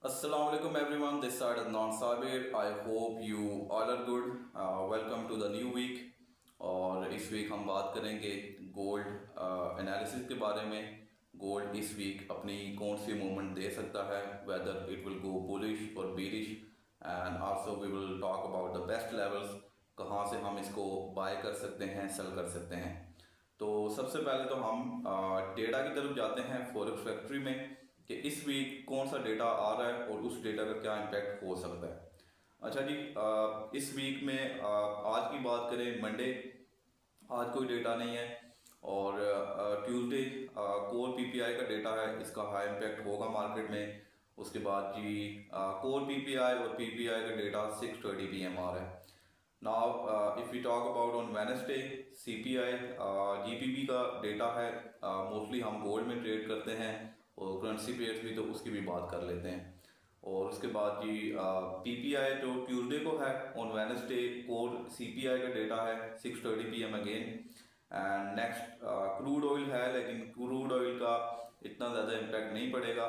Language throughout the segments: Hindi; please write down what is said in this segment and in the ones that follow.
Assalamu alaikum everyone, this side is Nan Sabir. I hope you all are good. Welcome to the new week. और इस वीक हम बात करेंगे गोल्ड एनालिसिस के बारे में। गोल्ड इस वीक अपनी कौन सी मूवमेंट दे सकता है, whether it will go bullish और bearish, and also we will talk about the best levels, कहाँ से हम इसको बाय कर सकते हैं, सेल कर सकते हैं। तो सबसे पहले तो हम डेटा की तरफ जाते हैं फॉरेक्स फैक्ट्री में कि इस वीक कौन सा डेटा आ रहा है और उस डेटा का क्या इम्पैक्ट हो सकता है। अच्छा जी, इस वीक में आज की बात करें मंडे, आज कोई डेटा नहीं है। और ट्यूसडे कोर पीपीआई का डेटा है, इसका हाई इम्पैक्ट होगा मार्केट में। उसके बाद जी कोर पीपीआई और पीपीआई का डेटा 6:30 PM आ रहा है। Now if you talk about on Wednesday CPI GPP का डेटा है। मोस्टली हम गोल्ड में ट्रेड करते हैं और करेंसी पेयर्स भी, तो उसकी भी बात कर लेते हैं। और उसके बाद जी पीपीआई जो ट्यूसडे को है, ऑन वेडनेसडे कोर सीपीआई का डेटा है 6:30 PM again. And next crude oil है, लेकिन क्रूड ऑयल का इतना ज़्यादा इम्पैक्ट नहीं पड़ेगा।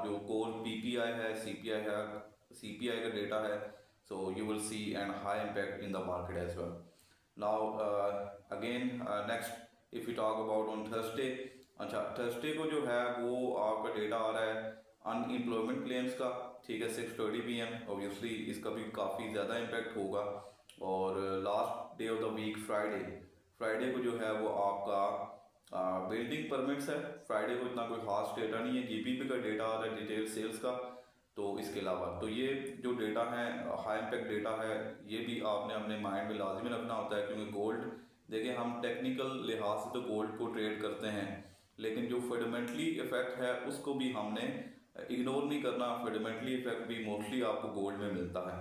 जो कोर पीपीआई है, सीपीआई है, सीपीआई का डेटा है, so you will see an high impact in the market as well. Now again next if we talk about on Thursday, अच्छा थर्सडे को जो है वो आपका डेटा आ रहा है अनएम्प्लॉयमेंट क्लेम्स का, ठीक है 6:30 PM। ऑब्वियसली इसका भी काफ़ी ज़्यादा इम्पैक्ट होगा। और last day of the week Friday को जो है वो आपका बिल्डिंग परमिट्स है। फ्राइडे को इतना कोई खास डेटा नहीं है। जीपीपी का डेटा आ रहा है, डिटेल सेल्स का। तो इसके अलावा तो ये जो डेटा है हाई इम्पैक्ट डेटा है, ये भी आपने अपने माइंड में लाजमी रखना होता है, क्योंकि गोल्ड देखिए हम टेक्निकल लिहाज से तो गोल्ड को ट्रेड करते हैं, लेकिन जो फंडामेंटली इफेक्ट है उसको भी हमने इग्नोर नहीं करना। फंडामेंटली इफेक्ट भी मोस्टली आपको गोल्ड में मिलता है।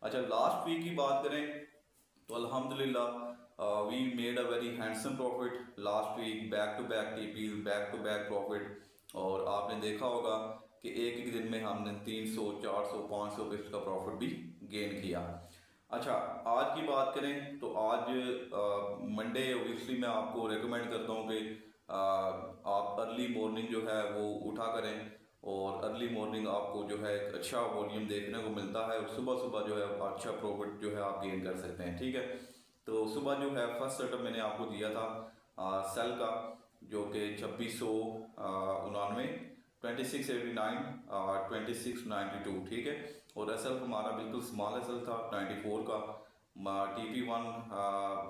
अच्छा लास्ट वीक की बात करें तो अल्हम्दुलिल्लाह we made a very handsome profit last week, back to back TP, back to back profit. और आपने देखा होगा कि एक एक दिन में हमने 300, 400, 500 पिप्स का प्रॉफिट भी गेन किया। अच्छा आज की बात करें तो आज मंडे ओबियसली मैं आपको रेकमेंड करता हूँ कि आप अर्ली मॉर्निंग जो है वो उठा करें, और अर्ली मॉर्निंग आपको जो है एक अच्छा वॉल्यूम देखने को मिलता है, और सुबह सुबह जो है अच्छा प्रॉफिट जो है आप गेन कर सकते हैं, ठीक है। तो सुबह जो है फर्स्ट सेटअप मैंने आपको दिया था सेल का, जो कि 2699, 2689, 2692, ठीक है। और एसएल हमारा बिल्कुल स्मॉल एसएल था 94 का। TP1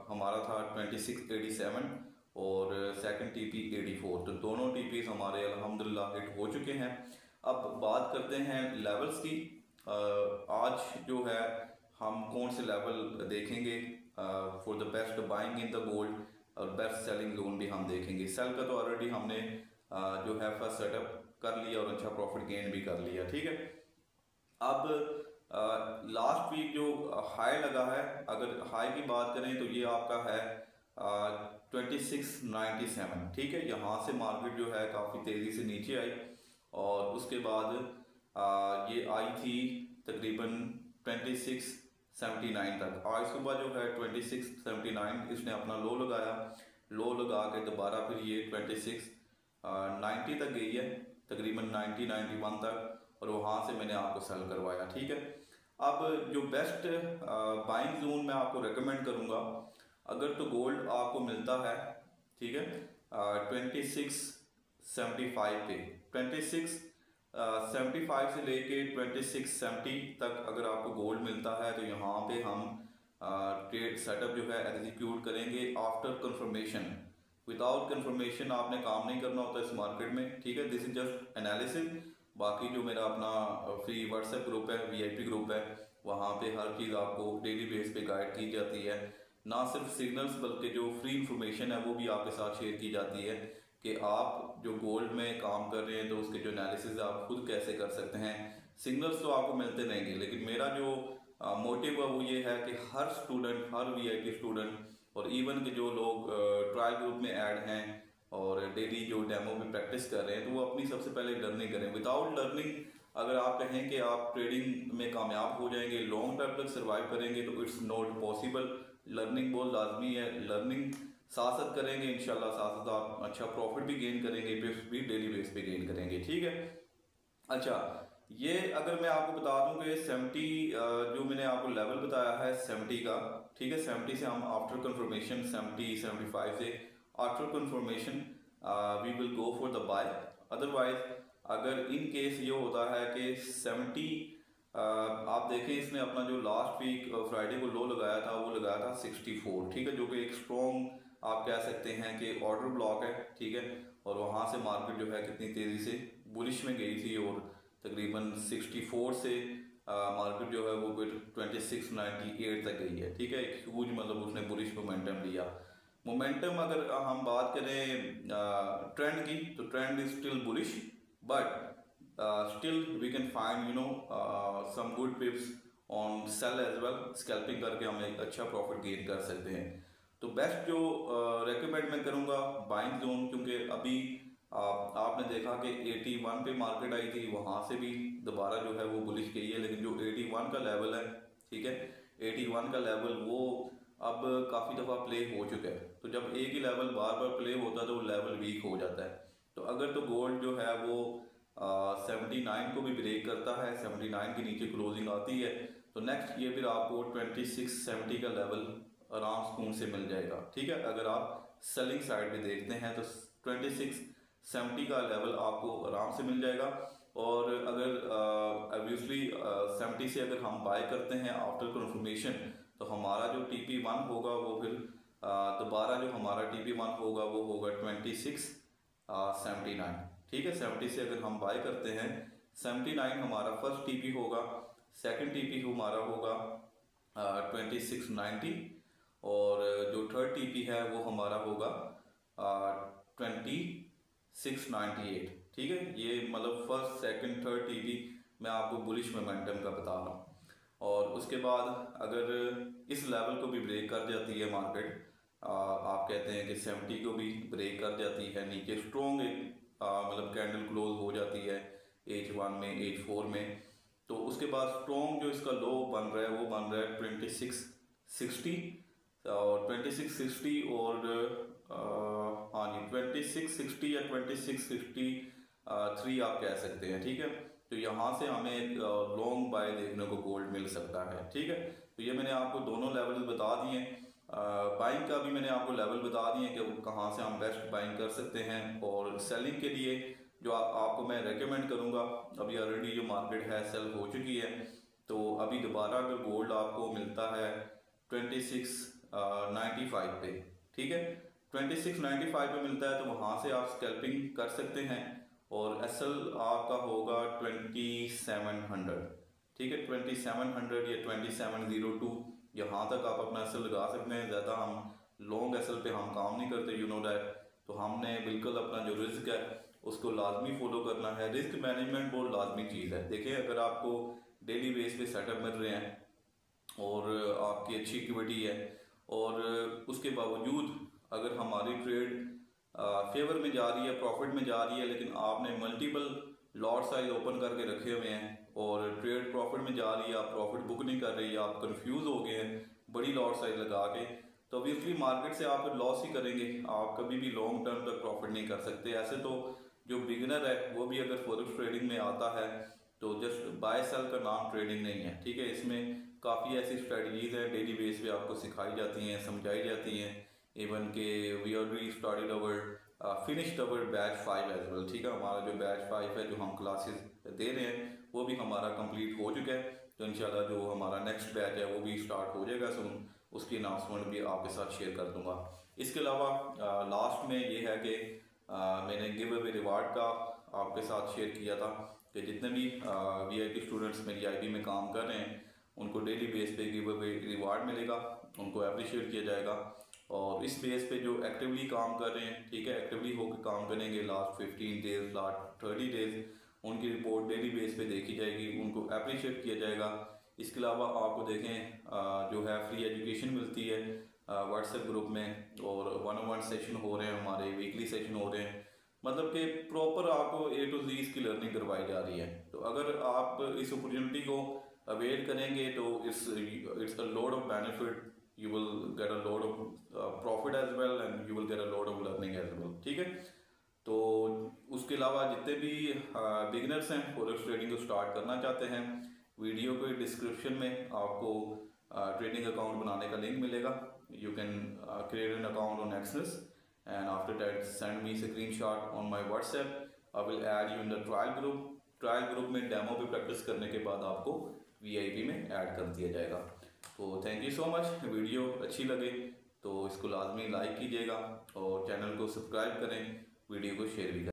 हमारा था 2687 और सेकंड TP 84। तो दोनों TPs हमारे अल्हम्दुलिल्लाह हिट हो चुके हैं। अब बात करते हैं लेवल्स की। आज जो है हम कौन से लेवल देखेंगे for the best buying in the gold, और बेस्ट सेलिंग जोन भी हम देखेंगे। सेल का तो ऑलरेडी हमने जो है फर्स्ट सेटअप कर लिया और अच्छा प्रॉफिट गेन भी कर लिया, ठीक है। अब लास्ट वीक जो हाई लगा है, अगर हाई की बात करें तो ये आपका है 2697, ठीक है। यहाँ से मार्केट जो है काफ़ी तेज़ी से नीचे आई, और उसके बाद ये आई थी तकरीबन 2679 तक। आज सुबह जो है 2679 इसने अपना लो लगाया, लो लगा के दोबारा फिर ये 2690 तक गई है, तकरीबन 90-91 तक, और वहाँ से मैंने आपको सेल करवाया, ठीक है। अब जो बेस्ट बाइंग जोन मैं आपको रेकमेंड करूँगा, अगर तो गोल्ड आपको मिलता है, ठीक है 2675 पे, 2675 से लेके 2670 तक अगर आपको गोल्ड मिलता है, तो यहाँ पे हम ट्रेड सेटअप जो है एग्जीक्यूट करेंगे आफ्टर कंफर्मेशन। विदाउट कंफर्मेशन आपने काम नहीं करना होता इस मार्केट में, ठीक है। This is just analysis. बाकी जो मेरा अपना फ्री व्हाट्सएप ग्रुप है, वीआईपी ग्रुप है, वहाँ पे हर चीज़ आपको डेली बेस पे गाइड की जाती है। ना सिर्फ सिग्नल्स बल्कि जो फ्री इंफॉर्मेशन है वो भी आपके साथ शेयर की जाती है कि आप जो गोल्ड में काम कर रहे हैं तो उसके जो एनालिसिस आप खुद कैसे कर सकते हैं। सिग्नल्स तो आपको मिलते रहेंगे, लेकिन मेरा जो मोटिव है वो ये है कि हर स्टूडेंट, हर वीआईपी स्टूडेंट, और इवन के जो लोग ट्रायल ग्रुप में ऐड हैं और डेली जो डेमो में प्रैक्टिस कर रहे हैं, तो वो अपनी सबसे पहले लर्निंग करें। विदाउट लर्निंग अगर आप कहें कि आप ट्रेडिंग में कामयाब हो जाएंगे, लॉन्ग टर्म तक सर्वाइव करेंगे, तो इट्स नॉट पॉसिबल। लर्निंग बहुत लाजमी है। लर्निंग साथ साथ करेंगे इंशाल्लाह, साथ साथ आप अच्छा प्रॉफिट भी गेन करेंगे, पिप्स भी डेली बेस पे गेन करेंगे, ठीक है। अच्छा ये अगर मैं आपको बता दूं कि 70 जो मैंने आपको लेवल बताया है 70 का, ठीक है, 70 से हम आफ्टर कंफर्मेशन 70 75 से after confirmation we will go for the buy. Otherwise अगर इन केस ये होता है कि 70 आप देखें इसने अपना जो लास्ट वीक फ्राइडे को लो लगाया था वो लगाया था 64, ठीक है, जो कि एक स्ट्रॉन्ग आप कह सकते हैं कि ऑर्डर ब्लॉक है, ठीक है। और वहाँ से मार्केट जो है कितनी तेज़ी से बुलिश में गई थी और तकरीबन 64 से मार्केट जो है वो फिर 2698 तक गई है, ठीक है। एक ह्यूज मतलब उसने बुलिश मोमेंटम लिया। मोमेंटम अगर हम बात करें ट्रेंड की तो trend is still bullish, but still we can find some good pips on sell as well. Scalping करके हम एक अच्छा प्रॉफिट गेन कर सकते हैं। तो बेस्ट जो रेकमेंड मैं करूँगा बाइंग जोन, क्योंकि अभी आपने देखा कि 81 पे मार्केट आई थी, वहां से भी दोबारा जो है वो बुलिश गई है, लेकिन जो 81 का लेवल है, ठीक है, 81 का लेवल वो अब काफ़ी दफ़ा प्ले हो चुका है। तो जब एक ही लेवल बार बार प्ले होता है तो वो लेवल वीक हो जाता है। तो अगर तो गोल्ड जो है वो 79 को भी ब्रेक करता है, 79 के नीचे क्लोजिंग आती है, तो नेक्स्ट ये फिर आपको 2670 का लेवल आराम सुकून से मिल जाएगा, ठीक है। अगर आप सेलिंग साइड पे देखते हैं तो 2670 का लेवल आपको आराम से मिल जाएगा। और अगर ऑब्वियसली 70 से अगर हम बाय करते हैं आफ्टर कन्फर्मेशन, तो हमारा जो TP1 होगा वो फिर दोबारा जो हमारा TP1 होगा वो होगा 2679, ठीक है। 70 से अगर हम बाय करते हैं 79 हमारा फर्स्ट TP होगा, सेकंड TP हमारा होगा 2690, और जो थर्ड TP है वो हमारा होगा 2698, ठीक है। ये मतलब फर्स्ट सेकंड थर्ड TP मैं आपको बुलिश मोमेंटम का बता रहा हूँ। और उसके बाद अगर इस लेवल को भी ब्रेक कर जाती है मार्केट, आप कहते हैं कि 70 को भी ब्रेक कर जाती है, नीचे स्ट्रॉन्ग एक मतलब कैंडल क्लोज हो जाती है H1 में H4 में, तो उसके बाद स्ट्रॉन्ग जो इसका लो बन रहा है वो बन रहा है 2660 और 2660 और हाँ जी 2660 या 2663 आप कह सकते हैं, ठीक है। तो यहाँ से हमें एक लॉन्ग बाय देखने को गोल्ड मिल सकता है, ठीक है। तो ये मैंने आपको दोनों लेवल्स बता दिए। बाइंग का भी मैंने आपको लेवल बता दिए कि कहाँ से हम बेस्ट बाइंग कर सकते हैं। और सेलिंग के लिए जो आपको मैं रेकमेंड करूँगा, अभी ऑलरेडी जो मार्केट है सेल हो चुकी है, तो अभी दोबारा अगर गोल्ड आपको मिलता है 2695 पे, ठीक है, 2695 पे मिलता है तो वहाँ से आप स्कैल्पिंग कर सकते हैं। और SL आपका होगा 2700, ठीक है, 2700 या 2702 यहाँ तक आप अपना SL लगा सकते हैं। ज़्यादा हम लॉन्ग SL पे हम काम नहीं करते, यू नो दैट। तो हमने बिल्कुल अपना जो रिस्क है उसको लाजमी फॉलो करना है। रिस्क मैनेजमेंट बहुत लाजमी चीज़ है। देखिए अगर आपको डेली बेस पे सेटअप मिल रहे हैं और आपकी अच्छी इक्विटी है और उसके बावजूद अगर हमारी ट्रेड फेवर में जा रही है, प्रॉफिट में जा रही है, लेकिन आपने मल्टीपल लॉट साइज ओपन करके रखे हुए हैं और ट्रेड प्रॉफिट में जा रही है, आप प्रॉफिट बुक नहीं कर रही, आप कंफ्यूज हो गए हैं बड़ी लॉट साइज लगा के, तो ऑब्वियसली मार्केट से आप लॉस ही करेंगे। आप कभी भी लॉन्ग टर्म तक प्रॉफिट नहीं कर सकते। ऐसे तो जो बिगिनर है वो भी अगर फॉरेक्स ट्रेडिंग में आता है तो जस्ट बाय सेल का नाम ट्रेडिंग नहीं है, ठीक है। इसमें काफ़ी ऐसी स्ट्रेटजीज हैं डेली बेस पे आपको सिखाई जाती हैं, समझाई जाती हैं। इवन के we already started our finished our batch 5 as well, ठीक है। हमारा जो बैच 5 है जो हम क्लासेस दे रहे हैं वो भी हमारा कंप्लीट हो चुका है। तो इंशाल्लाह जो हमारा नेक्स्ट बैच है वो भी स्टार्ट हो जाएगा सून, उसकी अनाउंसमेंट भी आपके साथ शेयर कर दूंगा। इसके अलावा लास्ट में ये है कि मैंने गिव अवे रिवार्ड का आपके साथ शेयर किया था कि जितने भी VIP स्टूडेंट्स मेरी IB में काम कर रहे हैं उनको डेली बेस पे गिव अवे रिवार्ड मिलेगा, उनको अप्रिशिएट किया जाएगा। और इस बेस पे जो एक्टिवली काम कर रहे हैं, ठीक है, एक्टिवली होकर काम करेंगे लास्ट 15 डेज लास्ट 30 डेज, उनकी रिपोर्ट डेली बेस पे देखी जाएगी, उनको अप्रिशिएट किया जाएगा। इसके अलावा आपको देखें जो है फ्री एजुकेशन मिलती है व्हाट्सएप ग्रुप में, और 1-on-1 सेशन हो रहे हैं हमारे, वीकली सेशन हो रहे हैं, मतलब कि प्रॉपर आपको A to Z की लर्निंग करवाई जा रही है। तो अगर आप इस अपॉर्चुनिटी को अवेल करेंगे तो it's a lot of benefit, you will get a lot of profit as well and you will get a lot of learning as well, ठीक है। तो उसके अलावा जितने भी बिगिनर्स हैं फॉरेक्स ट्रेडिंग को स्टार्ट करना चाहते हैं, वीडियो के डिस्क्रिप्शन में आपको ट्रेडिंग अकाउंट बनाने का लिंक मिलेगा। You can create an account on access and after that send me screenshot on my WhatsApp. I will add you in the trial group. Trial group में डेमो पे प्रैक्टिस करने के बाद आपको वीआईपी में ऐड कर दिया जाएगा। तो thank you so much. Video अच्छी लगे तो इसको लाजमी लाइक कीजिएगा और चैनल को सब्सक्राइब करें, वीडियो को शेयर भी करें।